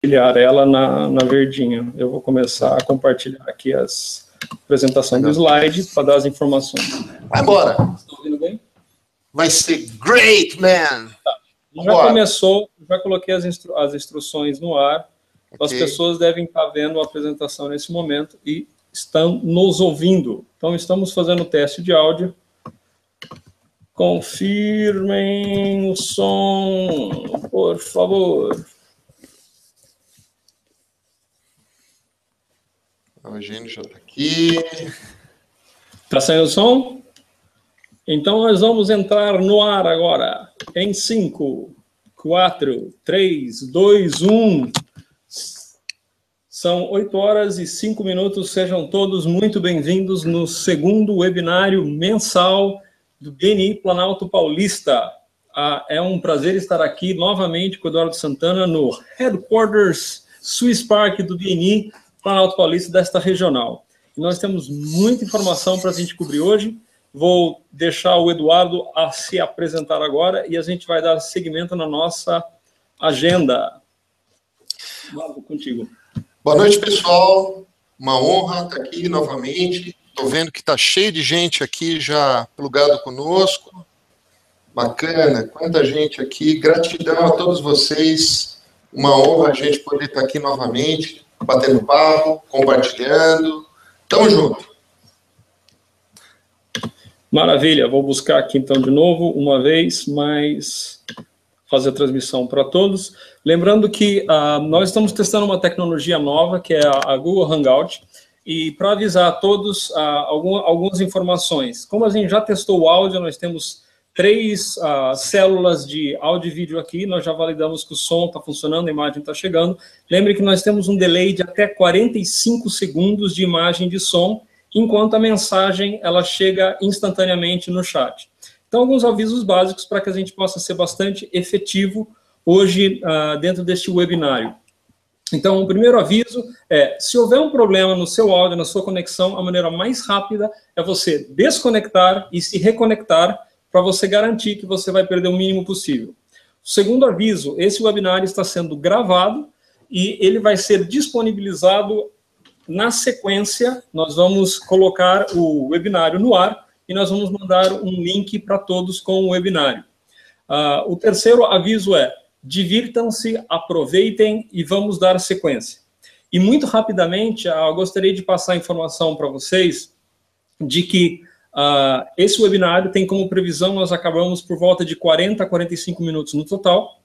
compartilhar ela na verdinha. Eu vou começar a compartilhar aqui a apresentação do slide para dar as informações. Vai embora. Estão ouvindo bem? Vai ser great, man. Tá. Já começou, já coloquei as instruções no ar. Okay. As pessoas devem estar vendo a apresentação nesse momento e estão nos ouvindo. Então, estamos fazendo o teste de áudio. Confirmem o som, por favor. O Eugênio já está aqui. Está saindo o som? Então, nós vamos entrar no ar agora. Em 5, 4, 3, 2, 1. São 8 horas e 5 minutos. Sejam todos muito bem-vindos no segundo webinário mensal do BNI Planalto Paulista. É um prazer estar aqui novamente com o Eduardo Santana no Headquarters Swiss Park do BNI Planalto Paulista desta regional. E nós temos muita informação para a gente cobrir hoje. Vou deixar o Eduardo a se apresentar agora e a gente vai dar seguimento na nossa agenda. Eduardo, contigo. Boa noite, pessoal. Uma honra estar aqui novamente. Estou vendo que está cheio de gente aqui já plugado conosco. Bacana, quanta gente aqui. Gratidão a todos vocês. Uma honra a gente poder estar aqui novamente, batendo papo, compartilhando. Tamo junto. Maravilha, vou buscar aqui então de novo, uma vez, mas fazer a transmissão para todos. Lembrando que nós estamos testando uma tecnologia nova, que é a Google Hangout, e para avisar a todos algumas informações. Como a gente já testou o áudio, nós temos 3 células de áudio e vídeo aqui, nós já validamos que o som está funcionando, a imagem está chegando. Lembre que nós temos um delay de até 45 segundos de imagem e de som, enquanto a mensagem ela chega instantaneamente no chat. Então, alguns avisos básicos para que a gente possa ser bastante efetivo hoje dentro deste webinário. Então, o primeiro aviso é, se houver um problema no seu áudio, na sua conexão, a maneira mais rápida é você desconectar e se reconectar para você garantir que você vai perder o mínimo possível. O segundo aviso, esse webinário está sendo gravado e ele vai ser disponibilizado na sequência. Nós vamos colocar o webinário no ar e nós vamos mandar um link para todos com o webinário. O terceiro aviso é, divirtam-se, aproveitem e vamos dar sequência. E muito rapidamente, eu gostaria de passar a informação para vocês de que esse webinário tem como previsão, nós acabamos por volta de 40 a 45 minutos no total.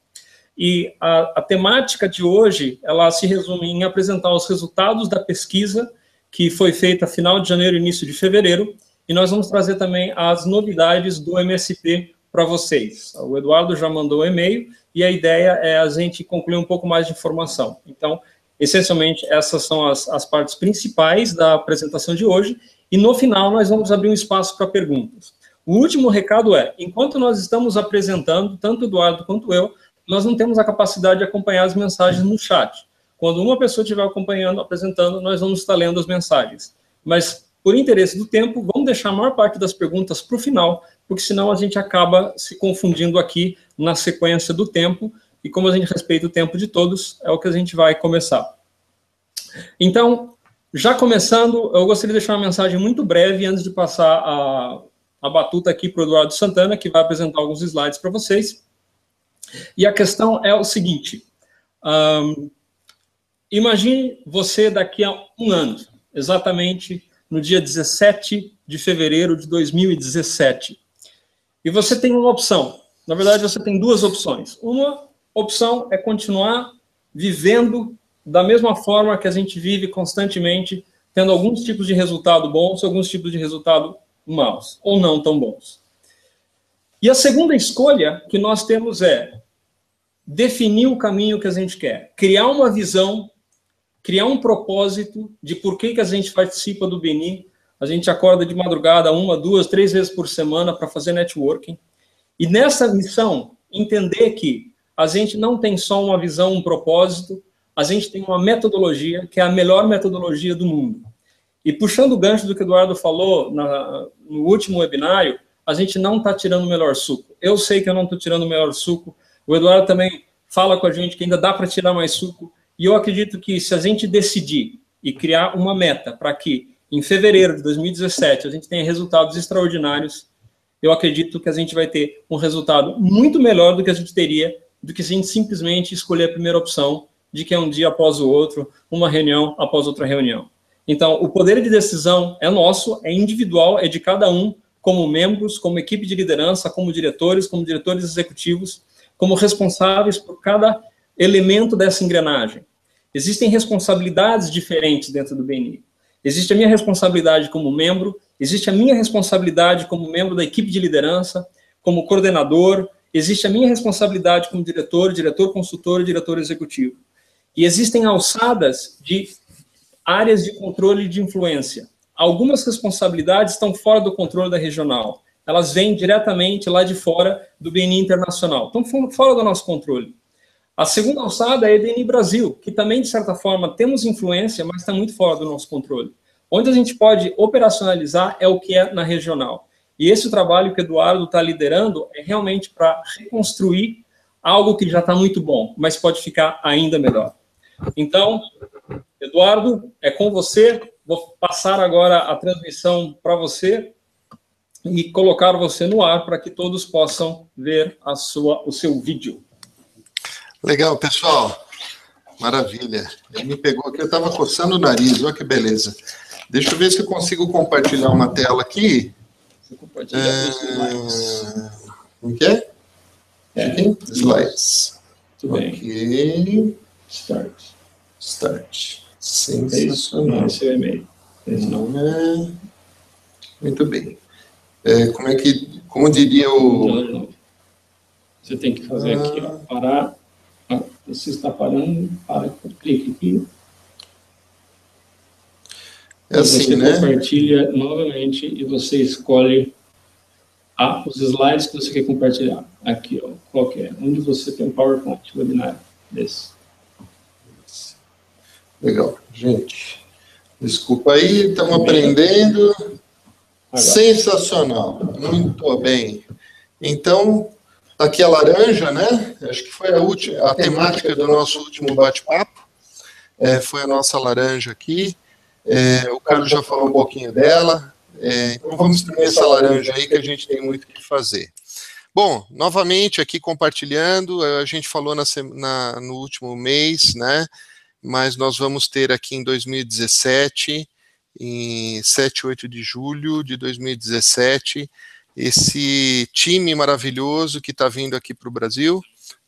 E a temática de hoje, ela se resume em apresentar os resultados da pesquisa que foi feita final de janeiro e início de fevereiro, e nós vamos trazer também as novidades do MSP para vocês. O Eduardo já mandou o e-mail, e a ideia é a gente concluir um pouco mais de informação. Então, essencialmente, essas são as partes principais da apresentação de hoje, e no final nós vamos abrir um espaço para perguntas. O último recado é, enquanto nós estamos apresentando, tanto o Eduardo quanto eu, nós não temos a capacidade de acompanhar as mensagens no chat. Quando uma pessoa estiver acompanhando, apresentando, nós vamos estar lendo as mensagens. Mas, por interesse do tempo, vamos deixar a maior parte das perguntas para o final, porque senão a gente acaba se confundindo aqui na sequência do tempo, e como a gente respeita o tempo de todos, é o que a gente vai começar. Então, já começando, eu gostaria de deixar uma mensagem muito breve, antes de passar a batuta aqui para o Eduardo Santana, que vai apresentar alguns slides para vocês. E a questão é o seguinte, imagine você daqui a um ano, exatamente no dia 17 de fevereiro de 2017, e você tem uma opção, na verdade você tem 2 opções. Uma opção é continuar vivendo da mesma forma que a gente vive constantemente, tendo alguns tipos de resultado bons, alguns tipos de resultado maus, ou não tão bons. E a segunda escolha que nós temos é definir o caminho que a gente quer, criar uma visão, criar um propósito de por que a gente participa do BNI. A gente acorda de madrugada 1, 2, 3 vezes por semana para fazer networking. E nessa missão, entender que a gente não tem só uma visão, um propósito, a gente tem uma metodologia que é a melhor metodologia do mundo. E puxando o gancho do que o Eduardo falou no último webinário, a gente não está tirando o melhor suco. Eu sei que eu não estou tirando o melhor suco. O Eduardo também fala com a gente que ainda dá para tirar mais suco. E eu acredito que se a gente decidir e criar uma meta para que em fevereiro de 2017 a gente tenha resultados extraordinários, eu acredito que a gente vai ter um resultado muito melhor do que a gente teria, do que se a gente simplesmente escolher a primeira opção, de que é um dia após o outro, uma reunião após outra reunião. Então, o poder de decisão é nosso, é individual, é de cada um, como membros, como equipe de liderança, como diretores executivos, como responsáveis por cada elemento dessa engrenagem. Existem responsabilidades diferentes dentro do BNI. Existe a minha responsabilidade como membro, existe a minha responsabilidade como membro da equipe de liderança, como coordenador, existe a minha responsabilidade como diretor consultor e diretor executivo. E existem alçadas de áreas de controle e de influência. Algumas responsabilidades estão fora do controle da regional. Elas vêm diretamente lá de fora do BNI internacional. Estão fora do nosso controle. A segunda alçada é a BNI Brasil, que também, de certa forma, temos influência, mas está muito fora do nosso controle. Onde a gente pode operacionalizar é o que é na regional. E esse trabalho que o Eduardo está liderando é realmente para reconstruir algo que já está muito bom, mas pode ficar ainda melhor. Então, Eduardo, é com você. Vou passar agora a transmissão para você e colocar você no ar para que todos possam ver o seu vídeo. Legal, pessoal. Maravilha. Ele me pegou aqui, eu estava coçando o nariz, olha que beleza. Deixa eu ver se eu consigo compartilhar uma tela aqui. Você compartilha os slides. O que é? Slides. Tudo bem. Ok. Start. Sensacional. Esse é o e-mail. Muito bem. Como diria o... Não. Você tem que fazer aqui, ó, parar. Você está parando, para, clique aqui. É assim, você né? compartilha novamente e você escolhe os slides que você quer compartilhar. Aqui, ó, qualquer. Onde você tem um PowerPoint, webinário desse. Legal. Gente, desculpa aí, estamos aprendendo. Agora. Sensacional. Muito bem. Então, aqui a laranja, né? Acho que foi a temática do nosso último bate-papo. Foi a nossa laranja aqui. O Carlos já falou um pouquinho dela. Então, vamos ter essa laranja aí que a gente tem muito o que fazer. Bom, novamente aqui compartilhando, a gente falou no último mês, né? Mas nós vamos ter aqui em 2017, em 7 e 8 de julho de 2017, esse time maravilhoso que está vindo aqui para o Brasil,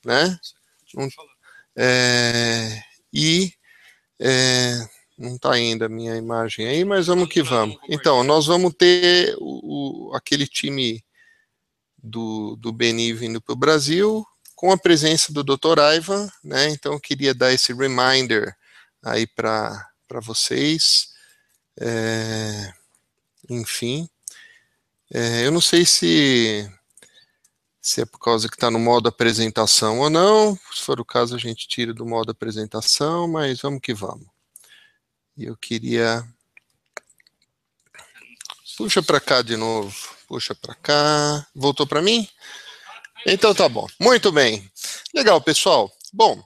né? Não está ainda a minha imagem aí, mas vamos que vamos. Então, nós vamos ter aquele time do BNI vindo para o Brasil, com a presença do Dr. Aiva, né? Então eu queria dar esse reminder aí para vocês. Enfim, eu não sei se é por causa que está no modo apresentação ou não. Se for o caso, a gente tira do modo apresentação, mas vamos que vamos. E eu queria... Puxa para cá de novo. Puxa para cá. Voltou para mim? Então tá bom. Muito bem. Legal, pessoal. Bom,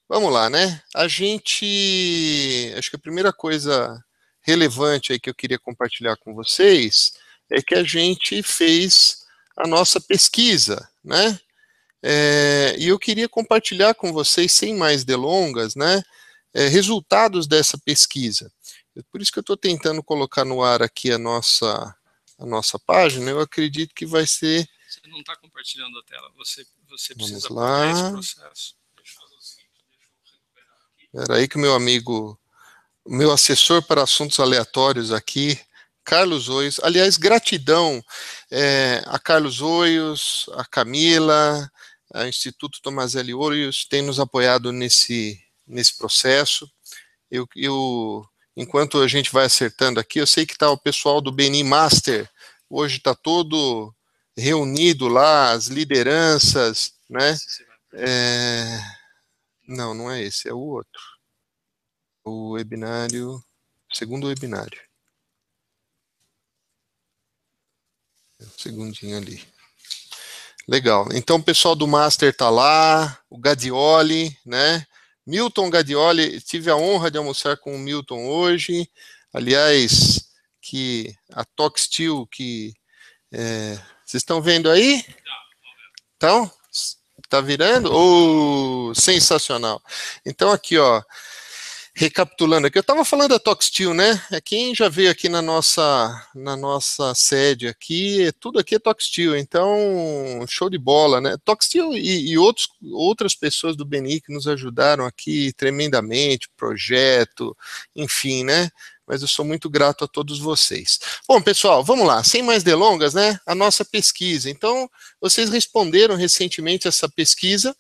vamos lá, né? Acho que a primeira coisa relevante aí que eu queria compartilhar com vocês é que a gente fez a nossa pesquisa, né? E eu queria compartilhar com vocês, sem mais delongas, né? Resultados dessa pesquisa. Por isso que eu estou tentando colocar no ar aqui a nossa página. Eu acredito que vai ser... Você não está compartilhando a tela. Você precisa fazer esse processo. Deixa eu fazer o seguinte, deixa eu recuperar aqui. Espera aí que o meu assessor para assuntos aleatórios aqui, Carlos Oios, aliás, gratidão a Carlos Oios, a Camila, a Instituto Tomazelli Oios, tem nos apoiado nesse processo. Enquanto a gente vai acertando aqui, eu sei que está o pessoal do BNI Master, hoje está todo reunido lá, as lideranças, né? Não é esse, é o outro. O webinário, segundo webinário. Um segundinho ali. Legal. Então o pessoal do Master está lá, o Gadioli, né? Milton Gadioli, tive a honra de almoçar com o Milton hoje. Aliás, que a Toxtil, que vocês estão vendo aí? Então, tá virando? Oh, sensacional. Então aqui, ó, recapitulando aqui, eu estava falando da Toxtil, né? Quem já veio aqui na nossa sede aqui, tudo aqui é Toxtil, então show de bola, né? Toxtil e outras pessoas do Beni que nos ajudaram aqui tremendamente, projeto, enfim, né? Mas eu sou muito grato a todos vocês. Bom, pessoal, vamos lá, sem mais delongas, né? A nossa pesquisa. Então, vocês responderam recentemente essa pesquisa.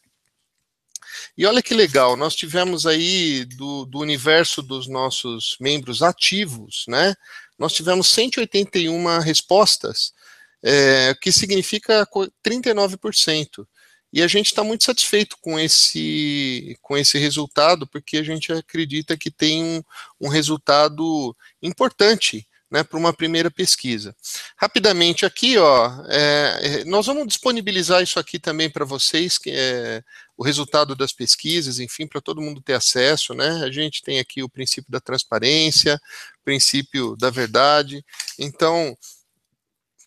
E olha que legal, nós tivemos aí do universo dos nossos membros ativos, né? Nós tivemos 181 respostas, que significa 39%. E a gente está muito satisfeito com esse resultado, porque a gente acredita que tem um resultado importante, né, para uma primeira pesquisa. Rapidamente aqui, ó, nós vamos disponibilizar isso aqui também para vocês, que é o resultado das pesquisas, enfim, para todo mundo ter acesso, né? A gente tem aqui o princípio da transparência, princípio da verdade, então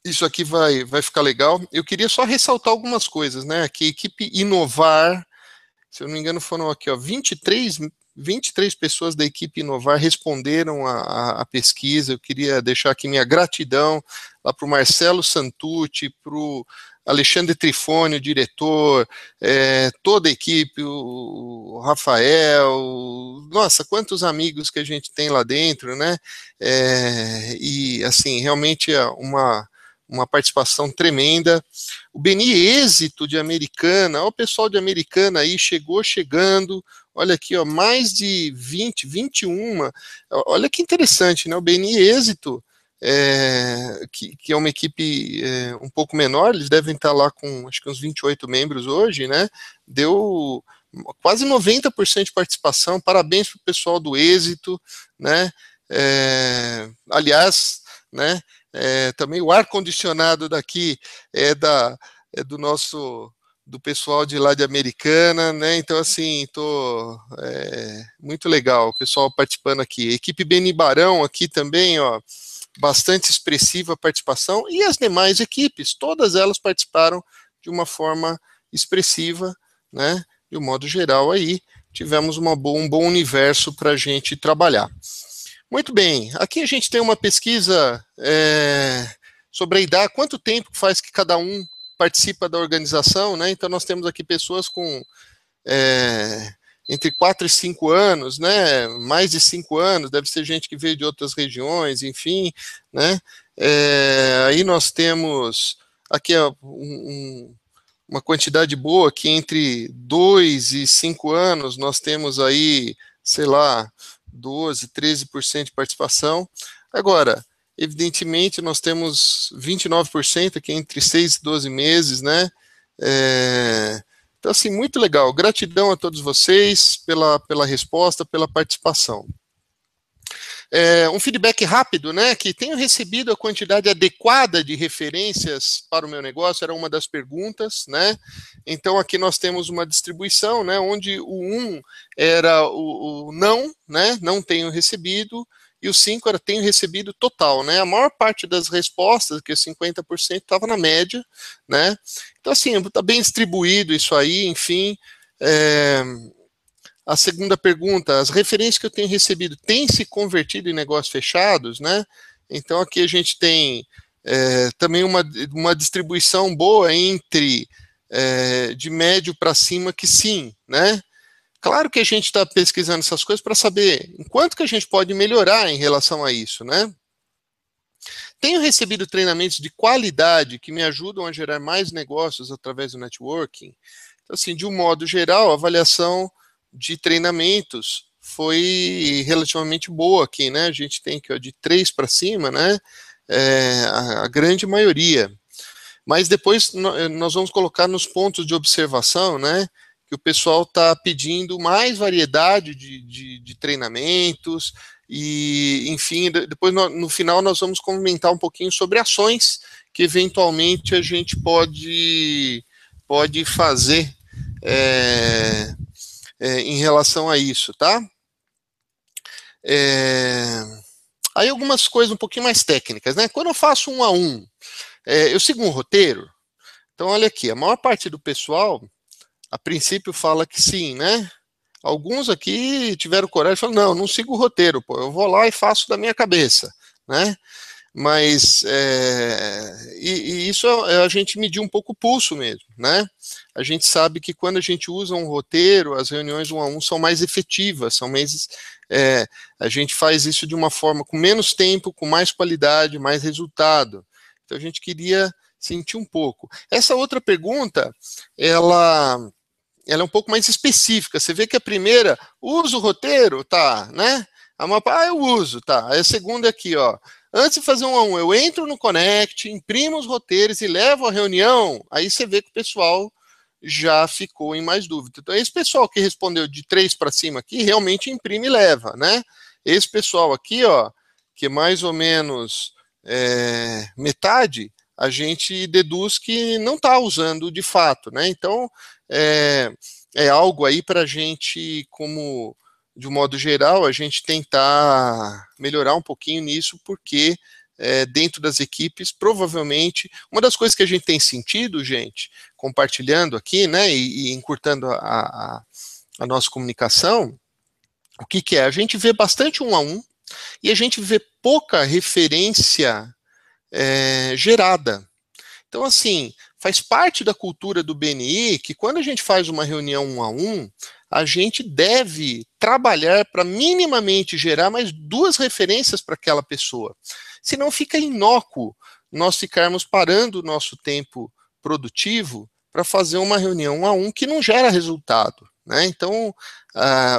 isso aqui vai ficar legal. Eu queria só ressaltar algumas coisas, né? Aqui, equipe Inovar, se eu não me engano, foram aqui, ó, 23 pessoas da equipe Inovar responderam a pesquisa. Eu queria deixar aqui minha gratidão lá para o Marcelo Santucci, para o Alexandre Trifone, o diretor, toda a equipe, o Rafael, nossa, quantos amigos que a gente tem lá dentro, né? E, assim, realmente é uma participação tremenda. O Beni Êxito de Americana, olha o pessoal de Americana aí, chegando, olha aqui, ó, mais de 21, olha que interessante, né, o Beni Êxito, que é uma equipe um pouco menor, eles devem estar lá com, acho que uns 28 membros hoje, né, deu quase 90% de participação, parabéns para o pessoal do Êxito, né, aliás, né, também o ar-condicionado daqui é do pessoal de lá de Americana, né? Então, assim, muito legal, o pessoal participando aqui. Equipe Beni Barão aqui também, ó, bastante expressiva a participação, e as demais equipes, todas elas participaram de uma forma expressiva, né? De um modo geral aí, tivemos um bom universo para a gente trabalhar. Muito bem, aqui a gente tem uma pesquisa sobre a idade, quanto tempo faz que cada um participa da organização, né? Então nós temos aqui pessoas com entre 4 e 5 anos, né? Mais de 5 anos, deve ser gente que veio de outras regiões, enfim, né? Aí nós temos aqui uma quantidade boa, que entre 2 e 5 anos nós temos aí, sei lá, 12, 13% de participação. Agora, evidentemente, nós temos 29%, que é entre 6 e 12 meses, né? Então, assim, muito legal. Gratidão a todos vocês pela resposta, pela participação. Um feedback rápido, né? Que tenho recebido a quantidade adequada de referências para o meu negócio, era uma das perguntas, né? Então aqui nós temos uma distribuição, né? Onde o 1 era o não, né? Não tenho recebido, e o 5 era tenho recebido total, né? A maior parte das respostas, que é 50%, estava na média, né? Então, assim, está bem distribuído isso aí, enfim. A segunda pergunta, as referências que eu tenho recebido têm se convertido em negócios fechados, né? Então aqui a gente tem também uma distribuição boa entre de médio para cima que sim, né? Claro que a gente está pesquisando essas coisas para saber em quanto que a gente pode melhorar em relação a isso, né? Tenho recebido treinamentos de qualidade que me ajudam a gerar mais negócios através do networking. Então, assim, de um modo geral, a avaliação de treinamentos foi relativamente boa aqui, né? A gente tem aqui, ó, de 3 para cima, né? A grande maioria. Mas depois nós vamos colocar nos pontos de observação, né? Que o pessoal está pedindo mais variedade de treinamentos e, enfim, depois no final nós vamos comentar um pouquinho sobre ações que eventualmente a gente pode fazer em relação a isso, tá? Aí algumas coisas um pouquinho mais técnicas, né? Quando eu faço 1 a 1, eu sigo um roteiro. Então, olha aqui, a maior parte do pessoal, a princípio, fala que sim, né? Alguns aqui tiveram coragem e falaram, não sigo o roteiro, pô, eu vou lá e faço da minha cabeça, né? Mas isso a gente medir um pouco o pulso mesmo, né? A gente sabe que quando a gente usa um roteiro, as reuniões 1 a 1 são mais efetivas, são mais, a gente faz isso de uma forma com menos tempo, com mais qualidade, mais resultado. Então a gente queria sentir um pouco. Essa outra pergunta, ela é um pouco mais específica. Você vê que a primeira, usa o roteiro, tá, né? Eu uso, tá. Aí a segunda aqui, ó. Antes de fazer 1 a 1, eu entro no Connect, imprimo os roteiros e levo a reunião. Aí você vê que o pessoal já ficou em mais dúvida. Então, esse pessoal que respondeu de 3 para cima aqui, realmente imprime e leva, né? Esse pessoal aqui, ó, que é mais ou menos metade, a gente deduz que não está usando de fato, né? Então, é algo aí para a gente, como de um modo geral, a gente tentar melhorar um pouquinho nisso, porque dentro das equipes, provavelmente, uma das coisas que a gente tem sentido, gente, compartilhando aqui, né, e encurtando a nossa comunicação, o que é? A gente vê bastante 1 a 1 e a gente vê pouca referência gerada. Então, assim, faz parte da cultura do BNI que quando a gente faz uma reunião 1 a 1, a gente deve trabalhar para minimamente gerar mais 2 referências para aquela pessoa. Senão fica inócuo nós ficarmos parando o nosso tempo produtivo para fazer uma reunião 1 a 1 que não gera resultado, né? Então,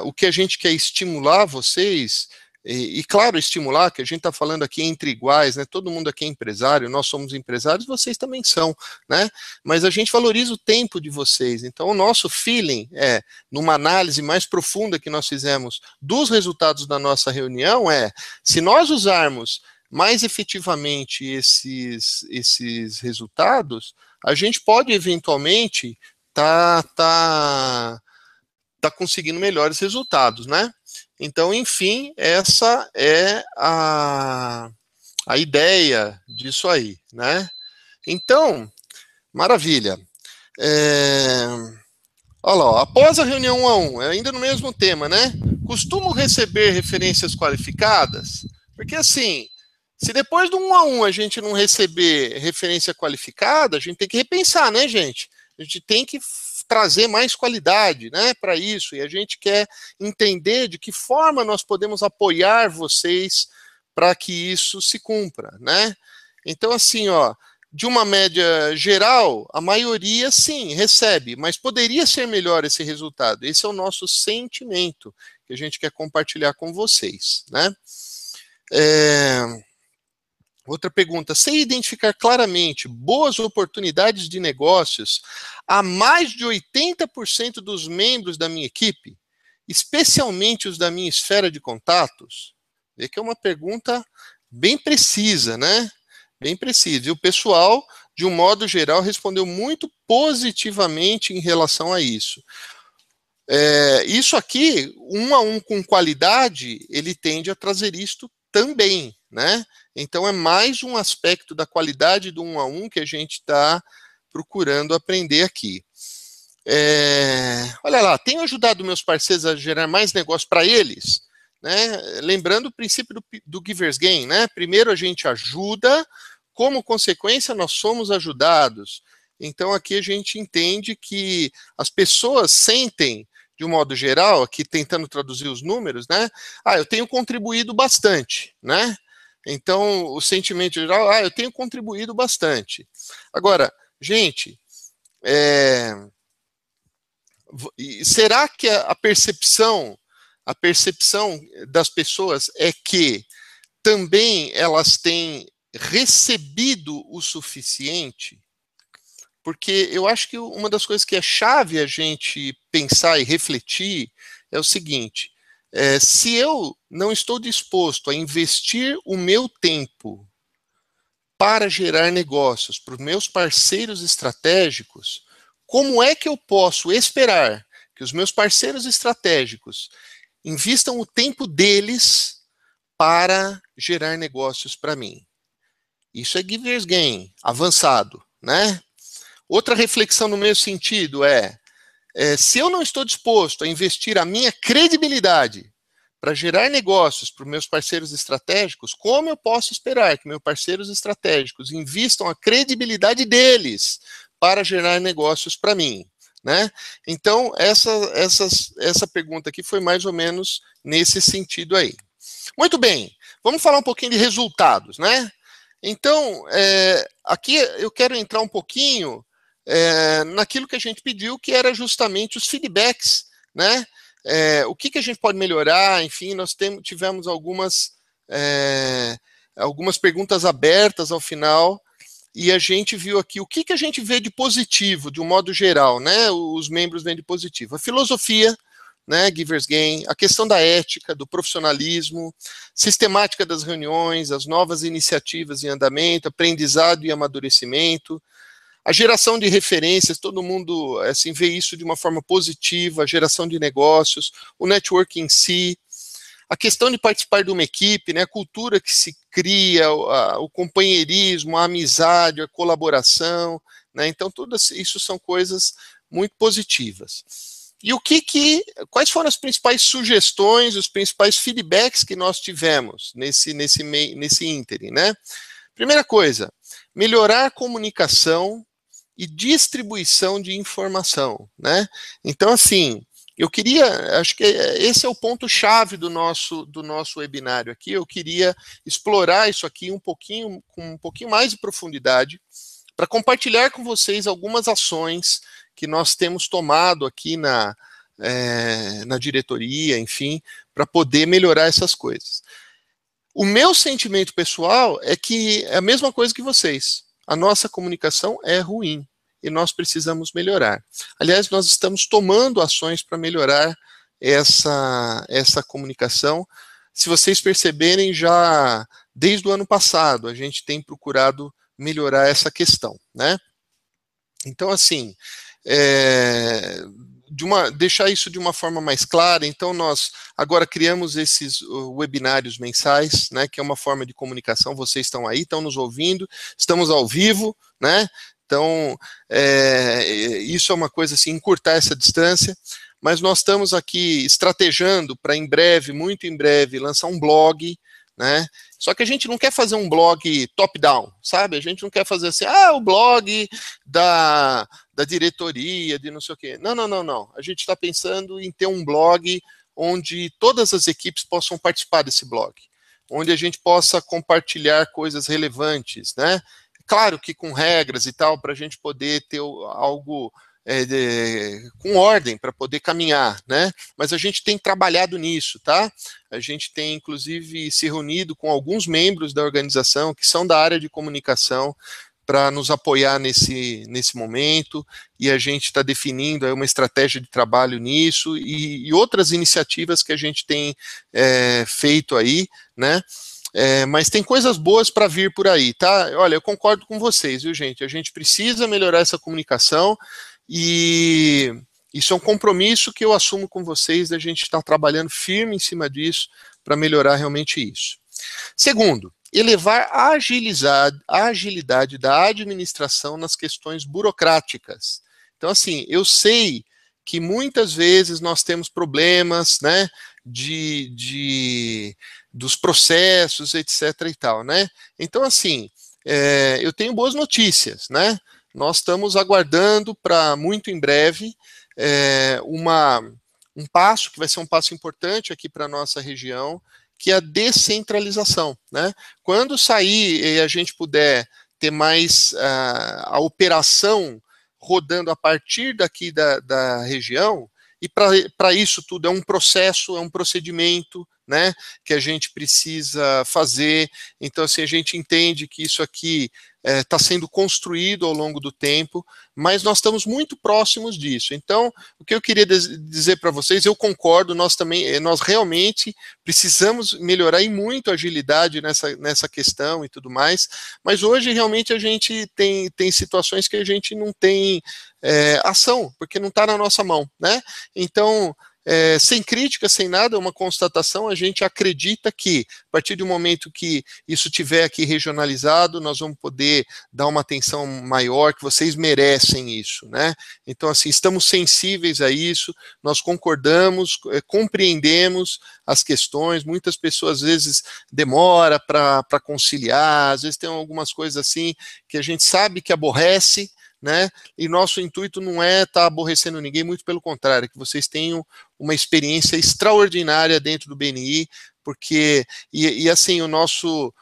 o que a gente quer estimular vocês, e claro, estimular, que a gente está falando aqui entre iguais, né? Todo mundo aqui é empresário, nós somos empresários, vocês também são, né? Mas a gente valoriza o tempo de vocês. Então, o nosso feeling numa análise mais profunda que nós fizemos dos resultados da nossa reunião, se nós usarmos mais efetivamente esses resultados, a gente pode eventualmente tá conseguindo melhores resultados, né? Então, enfim, essa é a ideia disso aí, né? Então, maravilha. Olha lá, após a reunião 1 a 1, ainda no mesmo tema, né? Costumo receber referências qualificadas? Porque assim, se depois do 1 a 1 a gente não receber referência qualificada, a gente tem que repensar, né, gente? A gente tem que trazer mais qualidade, né, para isso, e a gente quer entender de que forma nós podemos apoiar vocês para que isso se cumpra, né? Então, assim, ó, de uma média geral, a maioria, sim, recebe, mas poderia ser melhor esse resultado. Esse é o nosso sentimento que a gente quer compartilhar com vocês, né? Outra pergunta, sei identificar claramente boas oportunidades de negócios a mais de 80% dos membros da minha equipe, especialmente os da minha esfera de contatos? Vê que é uma pergunta bem precisa, né? Bem precisa. E o pessoal, de um modo geral, respondeu muito positivamente em relação a isso. Isso aqui, 1 a 1 com qualidade, ele tende a trazer isto também, né? Então é mais um aspecto da qualidade do 1 a 1 que a gente está procurando aprender aqui. Olha lá, tenho ajudado meus parceiros a gerar mais negócio para eles, né? Lembrando o princípio do Giver's Gain, né? Primeiro a gente ajuda, como consequência nós somos ajudados. Então aqui a gente entende que as pessoas sentem, de um modo geral, aqui tentando traduzir os números, né? Eu tenho contribuído bastante, né? Então, o sentimento geral, eu tenho contribuído bastante. Agora, gente, será que a percepção das pessoas é que também elas têm recebido o suficiente? Porque eu acho que uma das coisas que é chave a gente pensar e refletir é o seguinte, se eu não estou disposto a investir o meu tempo para gerar negócios para os meus parceiros estratégicos, como é que eu posso esperar que os meus parceiros estratégicos invistam o tempo deles para gerar negócios para mim. Isso é givers gain, avançado, né? Outra reflexão no mesmo sentido se eu não estou disposto a investir a minha credibilidade para gerar negócios para os meus parceiros estratégicos, como eu posso esperar que meus parceiros estratégicos invistam a credibilidade deles para gerar negócios para mim, né? Então, essa pergunta aqui foi mais ou menos nesse sentido aí. Muito bem, vamos falar um pouquinho de resultados, né? Então, aqui eu quero entrar um pouquinho naquilo que a gente pediu, que era justamente os feedbacks, né? O que a gente pode melhorar, enfim, nós tivemos algumas perguntas abertas ao final, e a gente viu aqui o que a gente vê de positivo, de um modo geral, né? Os membros veem de positivo. A filosofia, né, Givers Gain, a questão da ética, do profissionalismo, sistemática das reuniões, as novas iniciativas em andamento, aprendizado e amadurecimento, a geração de referências, todo mundo assim, vê isso de uma forma positiva, a geração de negócios, o networking em si, a questão de participar de uma equipe, né, a cultura que se cria, o companheirismo, a amizade, a colaboração, né, então tudo isso são coisas muito positivas. E quais foram as principais sugestões, os principais feedbacks que nós tivemos nesse ínterim, né? Primeira coisa, melhorar a comunicação e distribuição de informação, né? Então, assim, acho que esse é o ponto-chave do nosso webinário aqui, eu queria explorar isso aqui com um pouquinho mais de profundidade, para compartilhar com vocês algumas ações que nós temos tomado aqui na diretoria, enfim, para poder melhorar essas coisas. O meu sentimento pessoal é que é a mesma coisa que vocês. A nossa comunicação é ruim e nós precisamos melhorar. Aliás, nós estamos tomando ações para melhorar essa comunicação. Se vocês perceberem, já desde o ano passado, a gente tem procurado melhorar essa questão, né? Então, assim, deixar isso de uma forma mais clara, então nós agora criamos esses webinários mensais, né, que é uma forma de comunicação, vocês estão aí, estão nos ouvindo, estamos ao vivo, né, então isso é uma coisa assim, encurtar essa distância, mas nós estamos aqui estrategando para em breve, muito em breve, lançar um blog, né? Só que a gente não quer fazer um blog top-down, sabe? A gente não quer fazer assim, o blog da diretoria, de não sei o quê. Não. A gente está pensando em ter um blog onde todas as equipes possam participar desse blog, onde a gente possa compartilhar coisas relevantes, né? Claro que com regras e tal, para a gente poder ter algo com ordem para poder caminhar, né? Mas a gente tem trabalhado nisso, tá? A gente tem, inclusive, se reunido com alguns membros da organização que são da área de comunicação para nos apoiar nesse momento, e a gente está definindo uma estratégia de trabalho nisso e outras iniciativas que a gente tem feito aí, né? Mas tem coisas boas para vir por aí, tá? Olha, eu concordo com vocês, viu, gente? A gente precisa melhorar essa comunicação, e isso é um compromisso que eu assumo com vocês, da gente estar trabalhando firme em cima disso para melhorar realmente isso. Segundo, elevar a agilidade da administração nas questões burocráticas. Então, assim, eu sei que muitas vezes nós temos problemas, né, dos processos, etc. e tal, né? Então, assim, eu tenho boas notícias, né? Nós estamos aguardando para muito em breve um passo, que vai ser um passo importante aqui para a nossa região, que é a descentralização, né? Quando sair e a gente puder ter mais a operação rodando a partir daqui da região, e para isso tudo é um processo, é um procedimento, né, que a gente precisa fazer. Então, assim, a gente entende que isso aqui está sendo construído ao longo do tempo, mas nós estamos muito próximos disso. Então, o que eu queria dizer para vocês, eu concordo, nós realmente precisamos melhorar e muito a agilidade nessa questão e tudo mais, mas hoje realmente a gente tem situações que a gente não tem ação, porque não está na nossa mão, né? Então, sem crítica, sem nada, é uma constatação, a gente acredita que, a partir do momento que isso estiver aqui regionalizado, nós vamos poder dar uma atenção maior, que vocês merecem isso, né? Então, assim, estamos sensíveis a isso, nós concordamos, compreendemos as questões, muitas pessoas, às vezes, demora para conciliar, às vezes tem algumas coisas assim, que a gente sabe que aborrece, né? E nosso intuito não é estar aborrecendo ninguém, muito pelo contrário, é que vocês tenham uma experiência extraordinária dentro do BNI, porque, assim, o nosso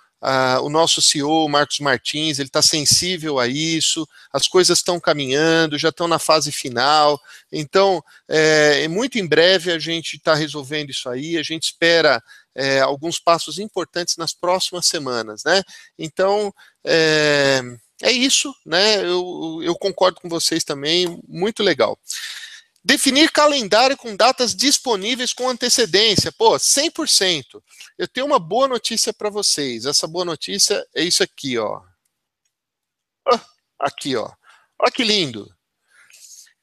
CEO, o Marcos Martins, ele está sensível a isso, as coisas estão caminhando, já estão na fase final, então, muito em breve a gente está resolvendo isso aí, a gente espera alguns passos importantes nas próximas semanas, né? Então, é isso, né? Eu concordo com vocês também, muito legal. Definir calendário com datas disponíveis com antecedência. Pô, 100%. Eu tenho uma boa notícia para vocês. Essa boa notícia é isso aqui, ó. Aqui, ó. Olha que lindo.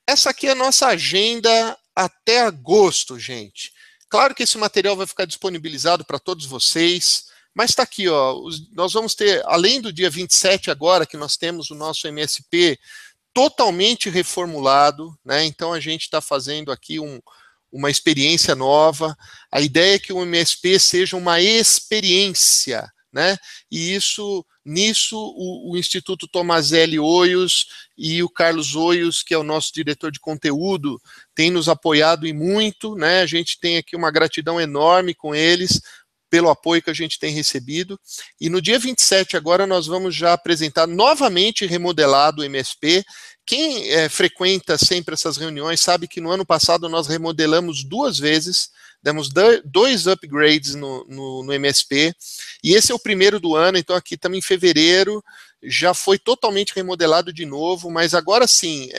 Essa aqui é a nossa agenda até agosto, gente. Claro que esse material vai ficar disponibilizado para todos vocês, mas está aqui, ó. Nós vamos ter, além do dia 27 agora, que nós temos o nosso MSP totalmente reformulado, né? Então a gente está fazendo aqui uma experiência nova. A ideia é que o MSP seja uma experiência, né? E nisso o Instituto Tomazelli Oios e o Carlos Oios, que é o nosso diretor de conteúdo, tem nos apoiado e muito, né? A gente tem aqui uma gratidão enorme com eles, pelo apoio que a gente tem recebido, e no dia 27 agora nós vamos já apresentar novamente remodelado o MSP. Quem frequenta sempre essas reuniões sabe que no ano passado nós remodelamos 2 vezes, demos 2 upgrades no MSP, e esse é o primeiro do ano, então aqui estamos em fevereiro, já foi totalmente remodelado de novo, mas agora sim,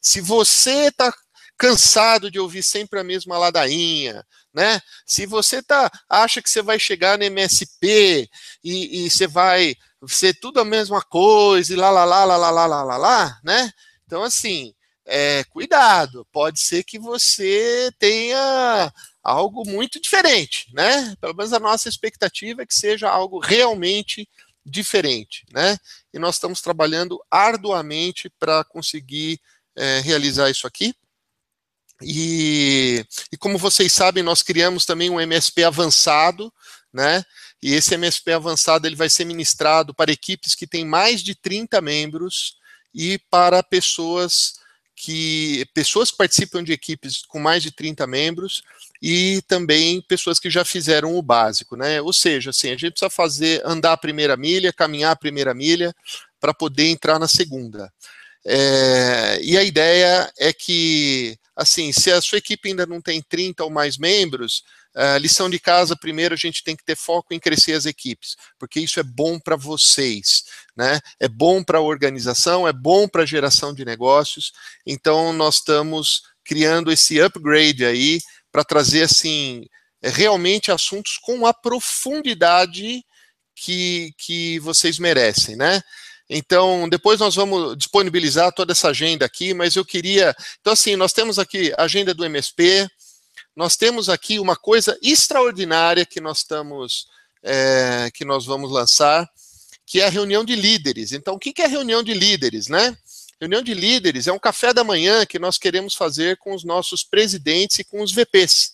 se você está cansado de ouvir sempre a mesma ladainha, né? Se você acha que você vai chegar no MSP e você vai ser tudo a mesma coisa e lá, né? Então, assim, cuidado, pode ser que você tenha algo muito diferente, né? Pelo menos a nossa expectativa é que seja algo realmente diferente, né? E nós estamos trabalhando arduamente para conseguir realizar isso aqui. E como vocês sabem, nós criamos também um MSP avançado, né? E esse MSP avançado ele vai ser ministrado para equipes que têm mais de 30 membros e para pessoas que participam de equipes com mais de 30 membros e também pessoas que já fizeram o básico, né? Ou seja, assim, a gente precisa andar a primeira milha, caminhar a primeira milha para poder entrar na segunda. E a ideia é que, assim, se a sua equipe ainda não tem 30 ou mais membros, lição de casa, primeiro a gente tem que ter foco em crescer as equipes, porque isso é bom para vocês, né? É bom para a organização, é bom para a geração de negócios, então nós estamos criando esse upgrade aí para trazer, assim, realmente assuntos com a profundidade que vocês merecem, né? Então, depois nós vamos disponibilizar toda essa agenda aqui, mas eu queria... Então, assim, nós temos aqui a agenda do MSP, nós temos aqui uma coisa extraordinária que nós vamos lançar, que é a reunião de líderes. Então, o que é a reunião de líderes, né? Reunião de líderes é um café da manhã que nós queremos fazer com os nossos presidentes e com os VPs.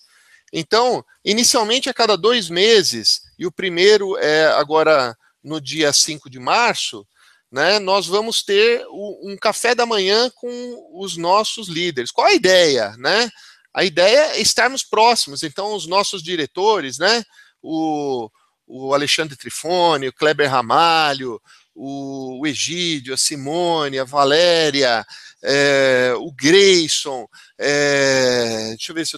Então, inicialmente a cada 2 meses, e o primeiro é agora no dia 5 de março, né, nós vamos ter um café da manhã com os nossos líderes. Qual a ideia, né? A ideia é estarmos próximos, então os nossos diretores, né, o Alexandre Trifone, o Kleber Ramalho, o Egídio, a Simone, a Valéria, o Grayson, deixa eu ver se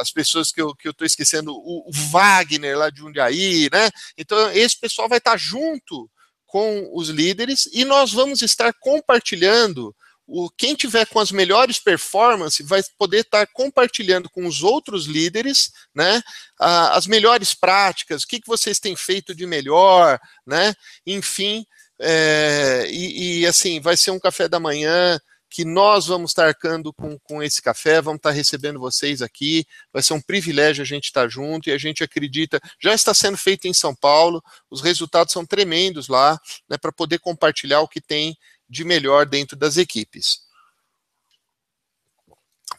as pessoas que eu estou esquecendo, o Wagner lá de Jundiaí, né? Então esse pessoal vai estar junto com os líderes e nós vamos estar compartilhando, quem tiver com as melhores performances vai poder estar compartilhando com os outros líderes, né, as melhores práticas, o que vocês têm feito de melhor, né, enfim, assim, vai ser um café da manhã que nós vamos estar arcando com esse café, vamos estar recebendo vocês aqui, vai ser um privilégio a gente estar junto, e a gente acredita, já está sendo feito em São Paulo, os resultados são tremendos lá, né, para poder compartilhar o que tem de melhor dentro das equipes.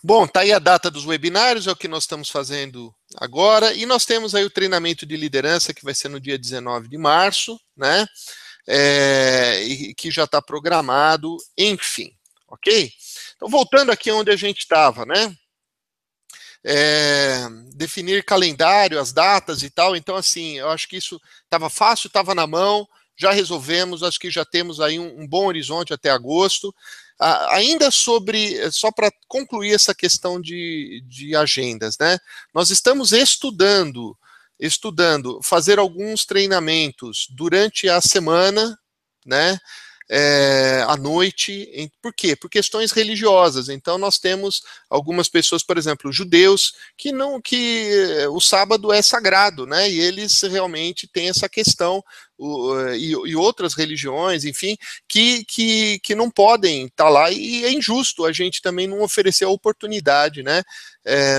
Bom, tá aí a data dos webinários, é o que nós estamos fazendo agora, e nós temos aí o treinamento de liderança, que vai ser no dia 19 de março, né, e que já está programado, enfim. Ok? Então, voltando aqui onde a gente estava, né? Definir calendário, as datas e tal. Então, assim, eu acho que isso estava fácil, estava na mão, já resolvemos, acho que já temos aí um bom horizonte até agosto. Ainda só para concluir essa questão de agendas, né? Nós estamos estudando fazer alguns treinamentos durante a semana, né? À noite. Por quê? Por questões religiosas. Então nós temos algumas pessoas, por exemplo, judeus, que o sábado é sagrado, né? E eles realmente têm essa questão, e outras religiões, enfim, que não podem estar lá, e é injusto a gente também não oferecer a oportunidade, né?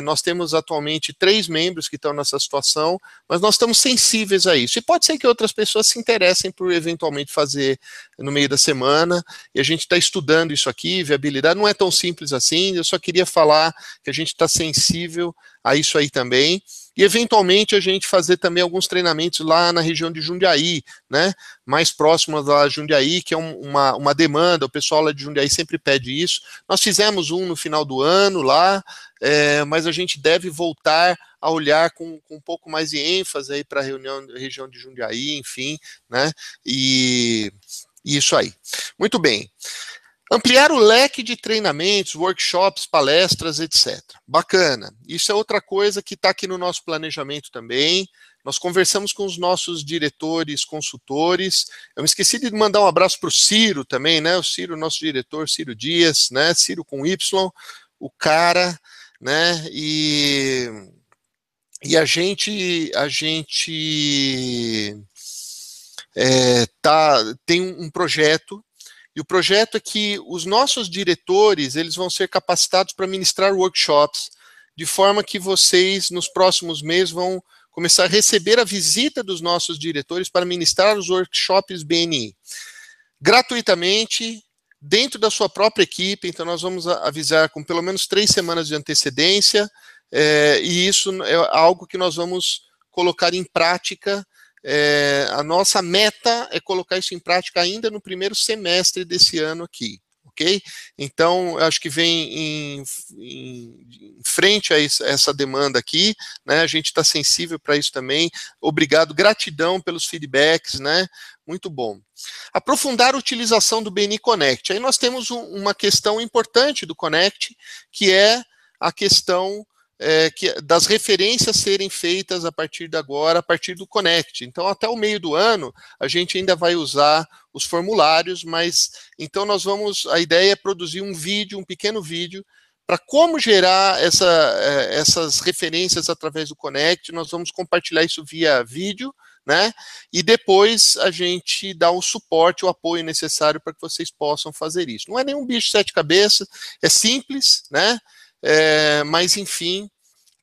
Nós temos atualmente 3 membros que estão nessa situação, mas nós estamos sensíveis a isso. E pode ser que outras pessoas se interessem por eventualmente fazer no meio da semana, e a gente está estudando isso aqui, viabilidade, não é tão simples assim, eu só queria falar que a gente está sensível a isso aí também, e eventualmente a gente fazer também alguns treinamentos lá na região de Jundiaí, né, mais próximo da Jundiaí, que é uma demanda, o pessoal lá de Jundiaí sempre pede isso. Nós fizemos um no final do ano lá, mas a gente deve voltar a olhar com um pouco mais de ênfase aí para a região de Jundiaí, enfim, né, e isso aí. Muito bem. Ampliar o leque de treinamentos, workshops, palestras, etc. Bacana. Isso é outra coisa que está aqui no nosso planejamento também. Nós conversamos com os nossos diretores, consultores. Eu me esqueci de mandar um abraço para o Ciro também, né? O Ciro, nosso diretor, Ciro Dias, né? Ciro com Y, o cara, né? E a gente tem um projeto. E o projeto é que os nossos diretores, eles vão ser capacitados para ministrar workshops, de forma que vocês, nos próximos meses, vão começar a receber a visita dos nossos diretores para ministrar os workshops BNI. Gratuitamente, dentro da sua própria equipe, então nós vamos avisar com pelo menos 3 semanas de antecedência, e isso é algo que nós vamos colocar em prática. A nossa meta é colocar isso em prática ainda no primeiro semestre desse ano aqui, ok? Então, eu acho que vem em frente a essa demanda aqui, né? A gente está sensível para isso também. Obrigado, gratidão pelos feedbacks, né? Muito bom. Aprofundar a utilização do BNI Connect. Aí nós temos uma questão importante do Connect, que é a questão das referências serem feitas a partir de agora, a partir do Connect. Então, até o meio do ano, a gente ainda vai usar os formulários, mas então a ideia é produzir um pequeno vídeo, para como gerar essas referências através do Connect. Nós vamos compartilhar isso via vídeo, né? E depois a gente dá o suporte, o apoio necessário para que vocês possam fazer isso. Não é nenhum bicho de 7 cabeças, é simples, né? Mas enfim,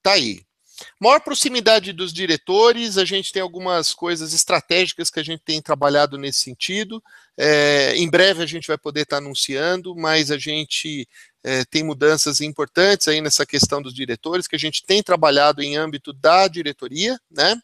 tá aí. Maior proximidade dos diretores, a gente tem algumas coisas estratégicas que a gente tem trabalhado nesse sentido. Em breve a gente vai poder estar anunciando, mas a gente tem mudanças importantes aí nessa questão dos diretores, que a gente tem trabalhado em âmbito da diretoria, né?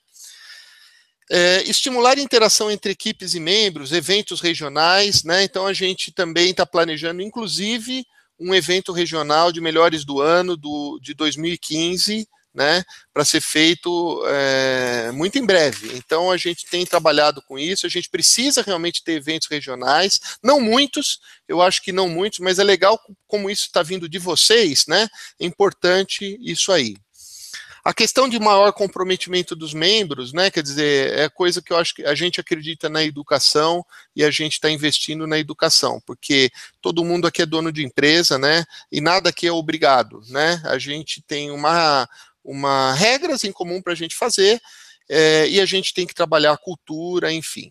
Estimular a interação entre equipes e membros, eventos regionais, né? Então a gente também está planejando, inclusive, um evento regional de melhores do ano de 2015, né, para ser feito muito em breve. Então a gente tem trabalhado com isso, a gente precisa realmente ter eventos regionais, não muitos, eu acho que não muitos, mas é legal como isso está vindo de vocês, né, é importante isso aí. A questão de maior comprometimento dos membros, né, quer dizer, é coisa que eu acho que a gente acredita na educação e a gente está investindo na educação, porque todo mundo aqui é dono de empresa, né, e nada aqui é obrigado, né, a gente tem regras em comum para a gente fazer, e a gente tem que trabalhar a cultura, enfim.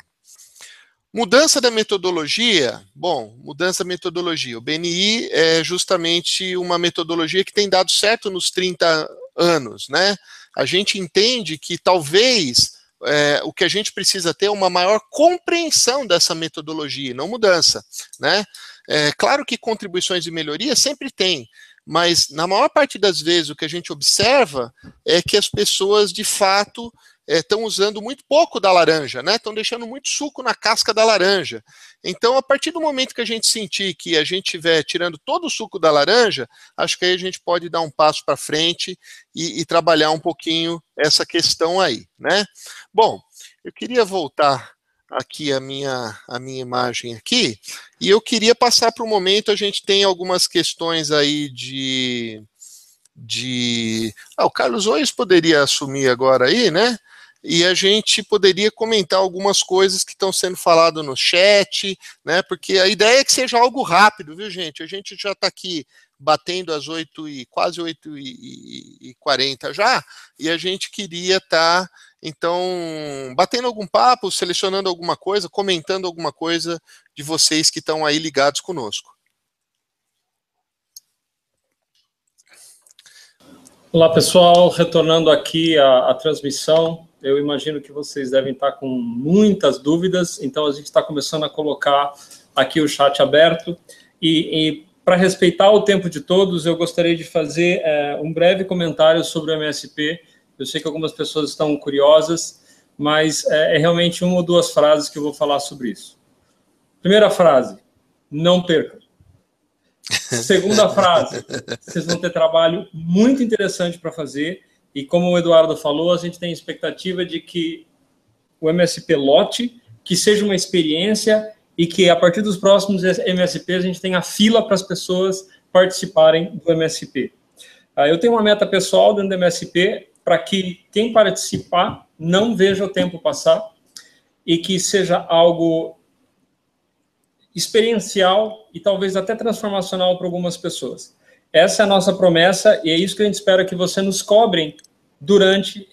Mudança da metodologia, bom, mudança da metodologia. O BNI é justamente uma metodologia que tem dado certo nos 30 anos, né? A gente entende que talvez o que a gente precisa ter é uma maior compreensão dessa metodologia, não mudança, né? Claro que contribuições de melhoria sempre tem, mas na maior parte das vezes o que a gente observa é que as pessoas de fato estão usando muito pouco da laranja, né? Estão deixando muito suco na casca da laranja. Então, a partir do momento que a gente sentir que a gente estiver tirando todo o suco da laranja, acho que aí a gente pode dar um passo para frente e trabalhar um pouquinho essa questão aí, né? Bom, eu queria voltar aqui a minha imagem aqui, e eu queria passar para o momento, a gente tem algumas questões aí o Carlos Ois poderia assumir agora aí, né? E a gente poderia comentar algumas coisas que estão sendo faladas no chat, né? Porque a ideia é que seja algo rápido, viu, gente? A gente já está aqui batendo às quase 8h40 já, e a gente queria estar, então, batendo algum papo, selecionando alguma coisa, comentando alguma coisa de vocês que estão aí ligados conosco. Olá, pessoal, retornando aqui a transmissão, eu imagino que vocês devem estar com muitas dúvidas, então a gente está começando a colocar aqui o chat aberto, e para respeitar o tempo de todos, eu gostaria de fazer um breve comentário sobre o MSP. Eu sei que algumas pessoas estão curiosas, mas é realmente uma ou duas frases que eu vou falar sobre isso. Primeira frase, não perca. Segunda frase, vocês vão ter trabalho muito interessante para fazer, e como o Eduardo falou, a gente tem expectativa de que o MSP lote, que seja uma experiência e que a partir dos próximos MSP a gente tenha fila para as pessoas participarem do MSP. Eu tenho uma meta pessoal dentro do MSP para que quem participar não veja o tempo passar e que seja algo experiencial e talvez até transformacional para algumas pessoas. Essa é a nossa promessa e é isso que a gente espera que você nos cobrem durante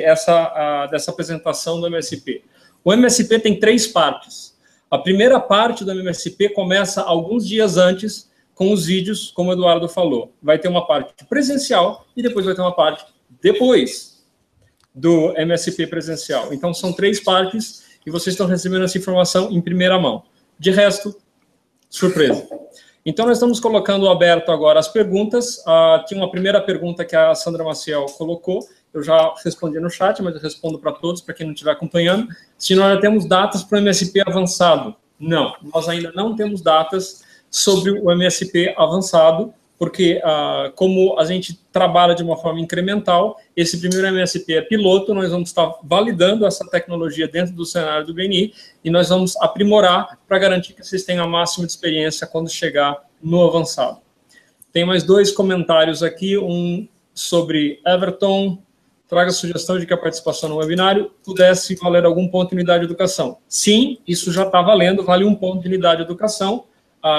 essa apresentação do MSP. O MSP tem 3 partes. A primeira parte do MSP começa alguns dias antes com os vídeos, como o Eduardo falou. Vai ter uma parte presencial e depois vai ter uma parte depois do MSP presencial. Então, são 3 partes e vocês estão recebendo essa informação em primeira mão. De resto, surpresa. Então, nós estamos colocando aberto agora as perguntas. Tinha uma primeira pergunta que a Sandra Maciel colocou. Eu já respondi no chat, mas eu respondo para todos, para quem não estiver acompanhando. Se nós já temos datas para o MSP avançado? Não, nós ainda não temos datas sobre o MSP avançado, porque como a gente trabalha de uma forma incremental, esse primeiro MSP é piloto, nós vamos estar validando essa tecnologia dentro do cenário do BNI e nós vamos aprimorar para garantir que vocês tenham a máxima de experiência quando chegar no avançado. Tem mais 2 comentários aqui, um sobre Everton, traga a sugestão de que a participação no webinário pudesse valer algum ponto de unidade de educação. Sim, isso já está valendo, vale 1 ponto de unidade de educação.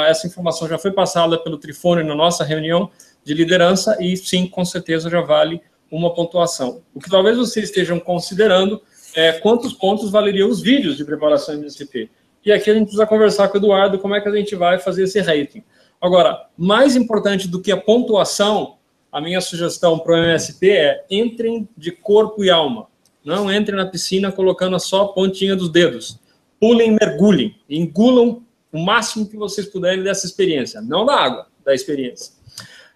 Essa informação já foi passada pelo Trifone na nossa reunião de liderança e, sim, com certeza já vale uma pontuação. O que talvez vocês estejam considerando é quantos pontos valeriam os vídeos de preparação MSP. E aqui a gente precisa conversar com o Eduardo como é que a gente vai fazer esse rating. Agora, mais importante do que a pontuação, a minha sugestão para o MSP é entrem de corpo e alma. Não entrem na piscina colocando só a pontinha dos dedos. Pulem, mergulhem, engulam o máximo que vocês puderem dessa experiência. Não da água, da experiência.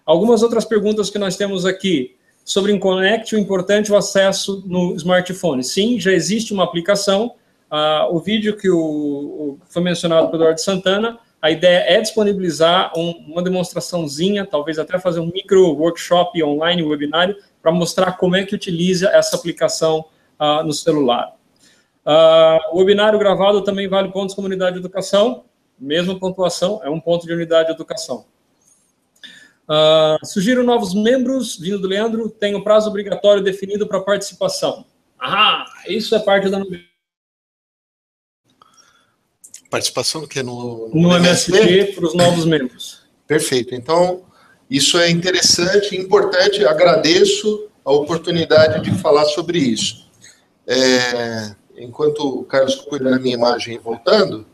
Algumas outras perguntas que nós temos aqui. Sobre Inconnect, o importante é o acesso no smartphone. Sim, já existe uma aplicação. O vídeo que foi mencionado pelo Eduardo Santana, a ideia é disponibilizar uma demonstraçãozinha, talvez até fazer um micro workshop online, webinário, para mostrar como é que utiliza essa aplicação no celular. O webinário gravado também vale pontos comunidade de educação, mesma pontuação, é 1 ponto de unidade de educação. Sugiro novos membros, vindo do Leandro, tem o prazo obrigatório definido para participação. Isso é parte da participação do que no MSP para os novos membros. Perfeito. Então, isso é interessante, importante. Agradeço a oportunidade de falar sobre isso. enquanto o Carlos cuida da minha imagem voltando.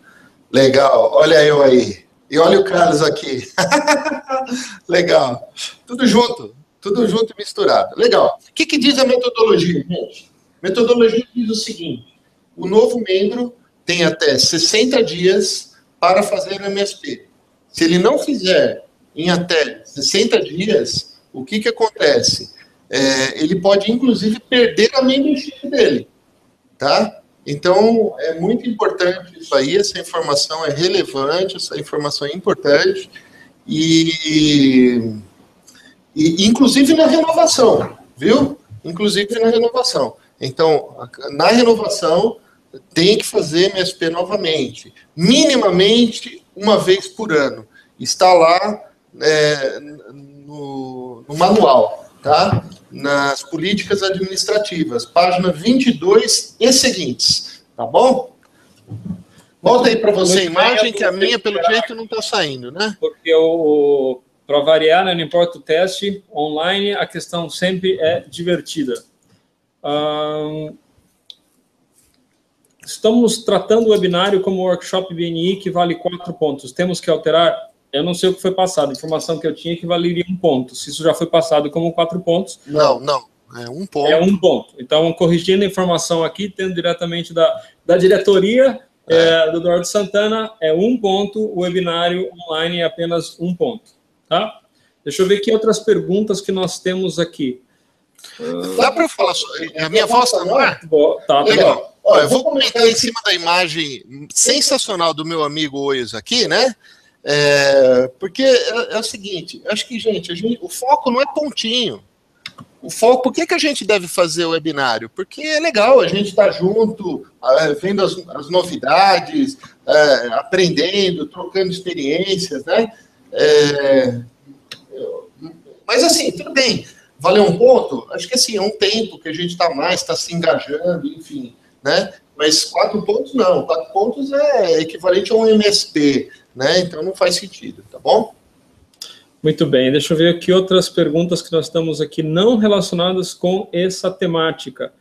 Legal, olha eu aí. E olha o Carlos aqui. Legal. Tudo junto e misturado. Legal. O que diz a metodologia, gente? A metodologia diz o seguinte: o novo membro tem até 60 dias para fazer MSP. Se ele não fizer em até 60 dias, o que acontece? Ele pode, inclusive, perder a membership dele, tá? Então, é muito importante isso aí, essa informação é relevante, essa informação é importante, e inclusive na renovação, viu? Inclusive na renovação. Então, na renovação, tem que fazer MSP novamente, minimamente uma vez por ano. Está lá no manual, tá? Nas políticas administrativas, página 22 e seguintes, tá bom? Volta aí para você a imagem, que a minha, pelo jeito, não está saindo, né? Porque para variar, né, não importa o teste, online, a questão sempre é divertida. Estamos tratando o webinário como workshop BNI, que vale 4 pontos. Temos que alterar. Eu não sei o que foi passado. A informação que eu tinha é que valeria 1 ponto. Se isso já foi passado como 4 pontos... Não. É 1 ponto. É 1 ponto. Então, corrigindo a informação aqui, tendo diretamente da diretoria do Eduardo Santana, é 1 ponto. O webinário online é apenas 1 ponto. Tá? Deixa eu ver que outras perguntas que nós temos aqui. Dá para eu falar? A minha voz está no ar? Tá legal. Olha, eu vou comentar em cima da imagem sensacional do meu amigo Oios aqui, né? Porque é o seguinte, acho que, gente, o foco não é pontinho. O foco, por que a gente deve fazer o webinário? Porque é legal, a gente está junto, vendo as novidades, aprendendo, trocando experiências, né? Mas assim, tudo bem, valeu 1 ponto? Acho que assim, é um tempo que a gente está se engajando, enfim, né? Mas 4 pontos não, 4 pontos é equivalente a um MSP, né? Então não faz sentido, tá bom? Muito bem, deixa eu ver aqui outras perguntas que nós estamos aqui não relacionadas com essa temática.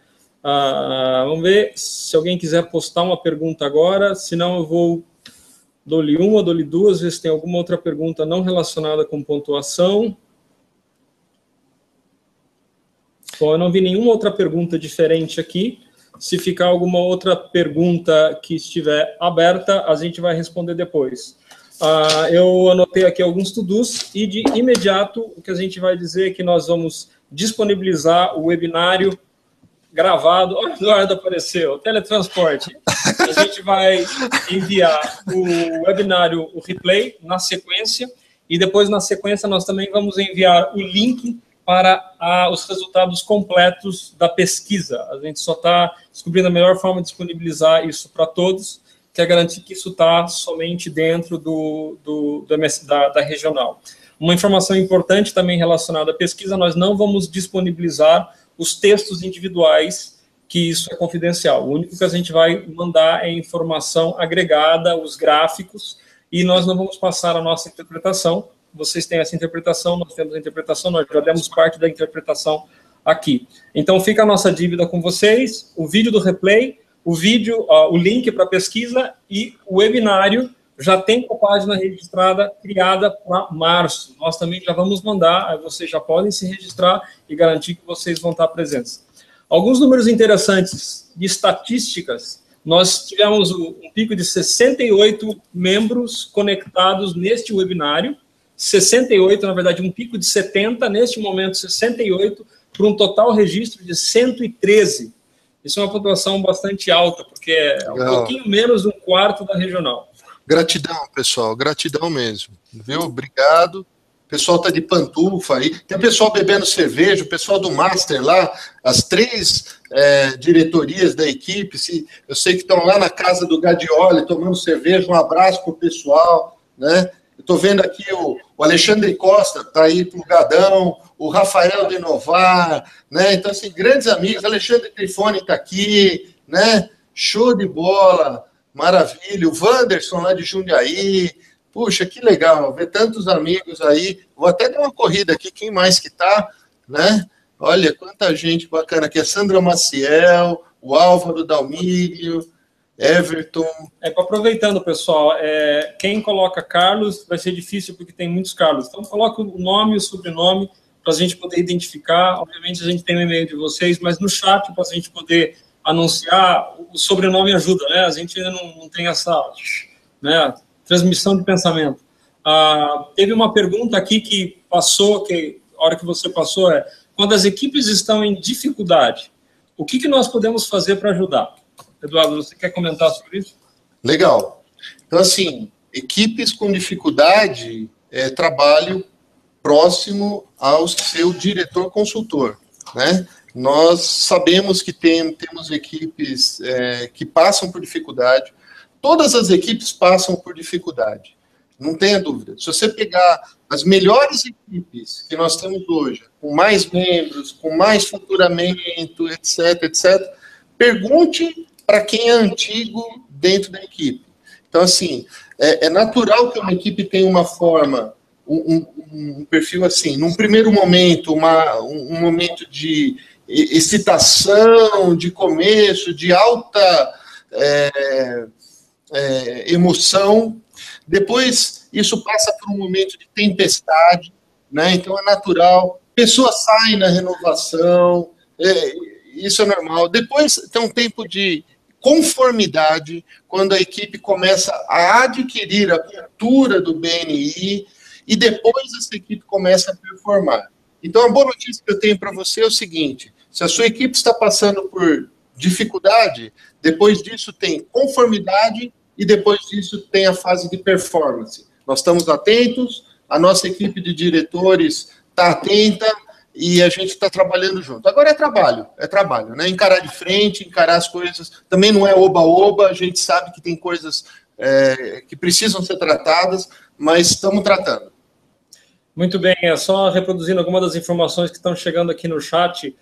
Vamos ver se alguém quiser postar uma pergunta agora, senão eu dou-lhe 1 ou dou-lhe 2, ver se tem alguma outra pergunta não relacionada com pontuação. Bom, eu não vi nenhuma outra pergunta diferente aqui. Se ficar alguma outra pergunta que estiver aberta, a gente vai responder depois. Eu anotei aqui alguns to-dos e, de imediato, o que a gente vai dizer é que nós vamos disponibilizar o webinário gravado. Olha, o Eduardo apareceu, teletransporte. A gente vai enviar o webinário, o replay, na sequência, e depois, na sequência, nós também vamos enviar o link para os resultados completos da pesquisa. A gente só está descobrindo a melhor forma de disponibilizar isso para todos, que é garantir que isso está somente dentro da regional. Uma informação importante também relacionada à pesquisa, nós não vamos disponibilizar os textos individuais, que isso é confidencial. O único que a gente vai mandar é informação agregada, os gráficos, e nós não vamos passar a nossa interpretação. Vocês têm essa interpretação, nós temos a interpretação, nós já demos parte da interpretação aqui. Então, fica a nossa dívida com vocês, o vídeo do replay, o link para a pesquisa e o webinário já tem a página registrada, criada para março. Nós também já vamos mandar, aí vocês já podem se registrar e garantir que vocês vão estar presentes. Alguns números interessantes de estatísticas. Nós tivemos um pico de 68 membros conectados neste webinário, 68, na verdade, um pico de 70, neste momento 68, para um total registro de 113. Isso é uma pontuação bastante alta, porque é um pouquinho menos de 1/4 da regional. Gratidão, pessoal, gratidão mesmo, viu? Obrigado. O pessoal está de pantufa aí, tem o pessoal bebendo cerveja, o pessoal do Master lá, as 3 diretorias da equipe, eu sei que estão lá na casa do Gadioli tomando cerveja, um abraço para o pessoal, né? Eu estou vendo aqui o Alexandre Costa, está aí plugadão, o Rafael de Novar, né? Então, assim, grandes amigos, Alexandre Trifone está aqui, né? Show de bola, maravilha, o Wanderson lá de Jundiaí, puxa, que legal, ver tantos amigos aí, vou até dar uma corrida aqui, quem mais que tá, né? Olha, quanta gente bacana aqui, a Sandra Maciel, o Álvaro Dalmílio, Everton. Aproveitando, pessoal, quem coloca Carlos vai ser difícil porque tem muitos Carlos. Então, coloca o nome e o sobrenome para a gente poder identificar. Obviamente, a gente tem o e-mail de vocês, mas no chat, para a gente poder anunciar, o sobrenome ajuda, né? A gente ainda não tem essa, né, transmissão de pensamento. Teve uma pergunta aqui que passou, que a hora que você passou quando as equipes estão em dificuldade, o que nós podemos fazer para ajudar? Eduardo, você quer comentar sobre isso? Legal. Então, assim, equipes com dificuldade trabalho próximo ao seu diretor consultor, né? Nós sabemos que temos equipes que passam por dificuldade. Todas as equipes passam por dificuldade, não tenha dúvida. Se você pegar as melhores equipes que nós temos hoje, com mais membros, com mais faturamento, etc., etc., pergunte para quem é antigo dentro da equipe. Então, assim, é natural que uma equipe tenha uma forma, um perfil assim, num primeiro momento, um momento de excitação, de começo, de alta emoção. Depois, isso passa por um momento de tempestade, né? Então, é natural. Pessoas saem na renovação, isso é normal. Depois, tem um tempo de conformidade, quando a equipe começa a adquirir a cultura do BNI, e depois essa equipe começa a performar. Então, a boa notícia que eu tenho para você é o seguinte: se a sua equipe está passando por dificuldade, depois disso tem conformidade e depois disso tem a fase de performance. Nós estamos atentos, a nossa equipe de diretores está atenta e a gente está trabalhando junto. Agora é trabalho, né? Encarar de frente, encarar as coisas. Também não é oba-oba, a gente sabe que tem coisas que precisam ser tratadas, mas estamos tratando. Muito bem, só reproduzindo algumas das informações que estão chegando aqui no chat.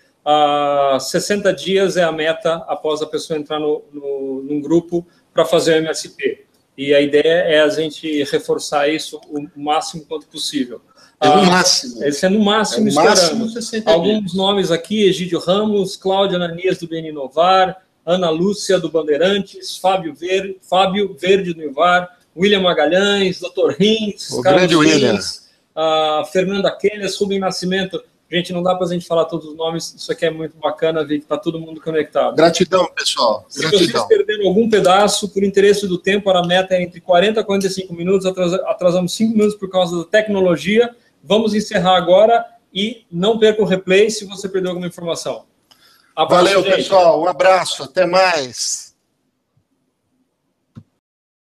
60 dias é a meta após a pessoa entrar num grupo para fazer o MSP. E a ideia é a gente reforçar isso o máximo quanto possível. No máximo. Esse é no máximo, esperando. Alguns nomes aqui: Egídio Ramos, Cláudia Ananias do BN Inovar, Ana Lúcia do Bandeirantes, Fábio Verde do Inovar, William Magalhães, Dr. Rins, o Carlos grande William, Fernanda Kenes, Rubem Nascimento. Gente, não dá para a gente falar todos os nomes, isso aqui é muito bacana, ver que está todo mundo conectado. Gratidão, pessoal. Se vocês perderam algum pedaço, por interesse do tempo, a meta é entre 40 e 45 minutos, atrasamos 5 minutos por causa da tecnologia. Vamos encerrar agora e não perca o replay se você perdeu alguma informação. Valeu, pessoal. Um abraço. Até mais.